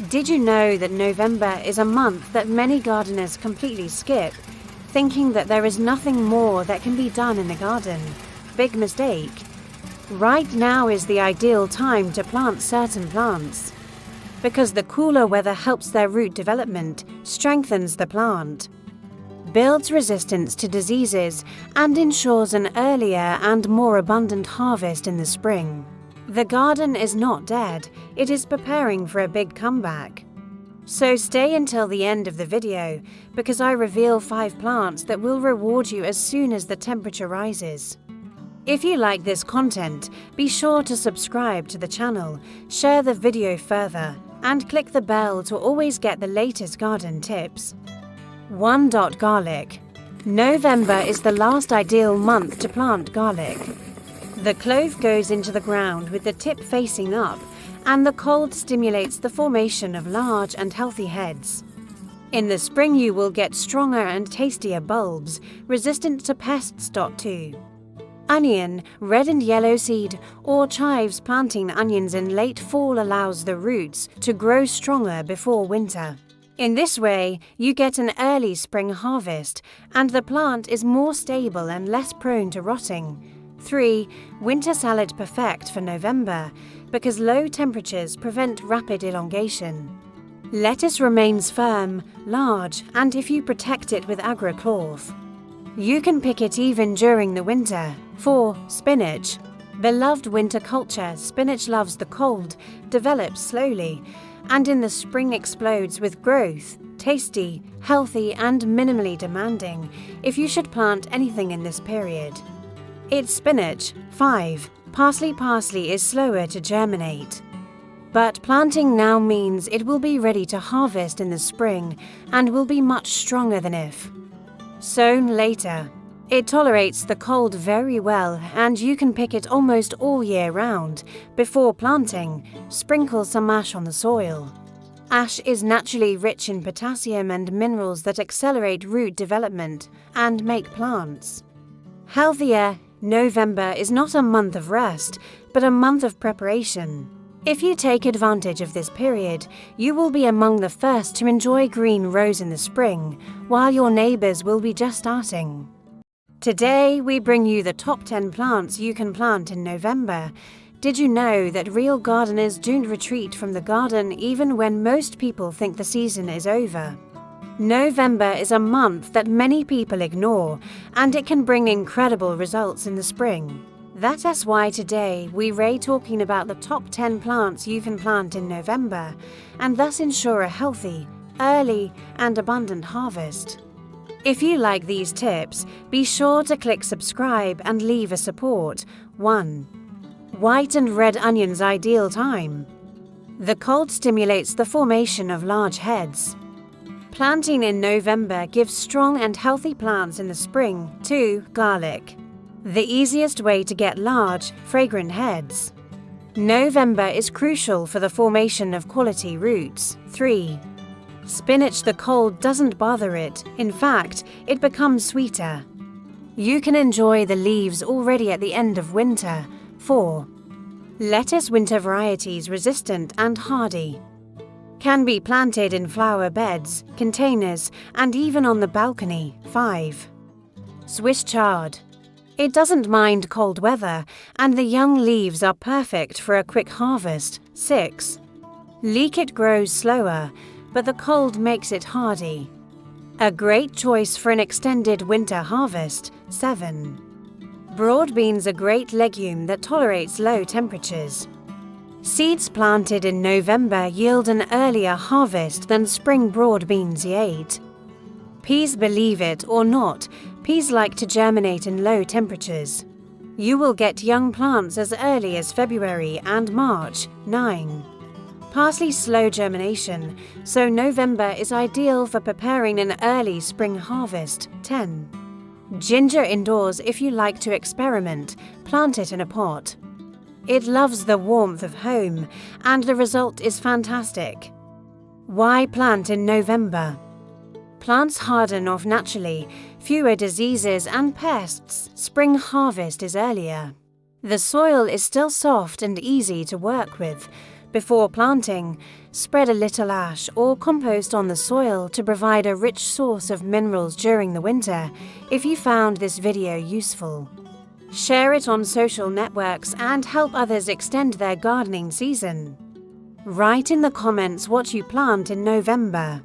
Did you know that November is a month that many gardeners completely skip, thinking that there is nothing more that can be done in the garden? Big mistake. Right now is the ideal time to plant certain plants, because the cooler weather helps their root development, strengthens the plant, builds resistance to diseases, and ensures an earlier and more abundant harvest in the spring. The garden is not dead, it is preparing for a big comeback. So stay until the end of the video, because I reveal 5 plants that will reward you as soon as the temperature rises. If you like this content, be sure to subscribe to the channel, share the video further, and click the bell to always get the latest garden tips. 1. Garlic. November is the last ideal month to plant garlic. The clove goes into the ground with the tip facing up, and the cold stimulates the formation of large and healthy heads. In the spring you will get stronger and tastier bulbs, resistant to pests. 2. Onion, red and yellow seed, or chives. Planting onions in late fall allows the roots to grow stronger before winter. In this way, you get an early spring harvest, and the plant is more stable and less prone to rotting. 3. Winter salad. Perfect for November, because low temperatures prevent rapid elongation. Lettuce remains firm, large, and if you protect it with agrocloth, you can pick it even during the winter. 4. Spinach. Beloved winter culture, spinach loves the cold, develops slowly, and in the spring explodes with growth. Tasty, healthy, and minimally demanding, if you should plant anything in this period, it's spinach. 5. Parsley. Parsley is slower to germinate, but planting now means it will be ready to harvest in the spring and will be much stronger than if sown later. It tolerates the cold very well, and you can pick it almost all year round. Before planting, sprinkle some ash on the soil. Ash is naturally rich in potassium and minerals that accelerate root development and make plants healthier. November is not a month of rest, but a month of preparation. If you take advantage of this period, you will be among the first to enjoy green rows in the spring, while your neighbors will be just starting. Today, we bring you the top 10 plants you can plant in November. Did you know that real gardeners don't retreat from the garden even when most people think the season is over? November is a month that many people ignore, and it can bring incredible results in the spring. That's why today we're talking about the top 10 plants you can plant in November, and thus ensure a healthy, early, and abundant harvest. If you like these tips, be sure to click subscribe and leave a support. 1. White and red onions. Ideal time. The cold stimulates the formation of large heads. Planting in November gives strong and healthy plants in the spring. 2. Garlic. The easiest way to get large, fragrant heads. November is crucial for the formation of quality roots. 3. Spinach. The cold doesn't bother it. In fact, it becomes sweeter. You can enjoy the leaves already at the end of winter. 4. Lettuce. Winter varieties, resistant and hardy. Can be planted in flower beds, containers, and even on the balcony. 5. Swiss chard. It doesn't mind cold weather, and the young leaves are perfect for a quick harvest. 6. Leek. It grows slower, but the cold makes it hardy. A great choice for an extended winter harvest. 7. Broad beans. A great legume that tolerates low temperatures. Seeds planted in November yield an earlier harvest than spring broad beans. 8. Peas. Believe it or not, peas like to germinate in low temperatures. You will get young plants as early as February and March. 9. Parsley. Slow germination, so November is ideal for preparing an early spring harvest. 10. Ginger. Indoors. If you like to experiment, plant it in a pot. It loves the warmth of home, and the result is fantastic. Why plant in November? Plants harden off naturally, fewer diseases and pests. Spring harvest is earlier. The soil is still soft and easy to work with. Before planting, spread a little ash or compost on the soil to provide a rich source of minerals during the winter if you found this video useful. Share it on social networks and help others extend their gardening season. Write in the comments what you plant in November.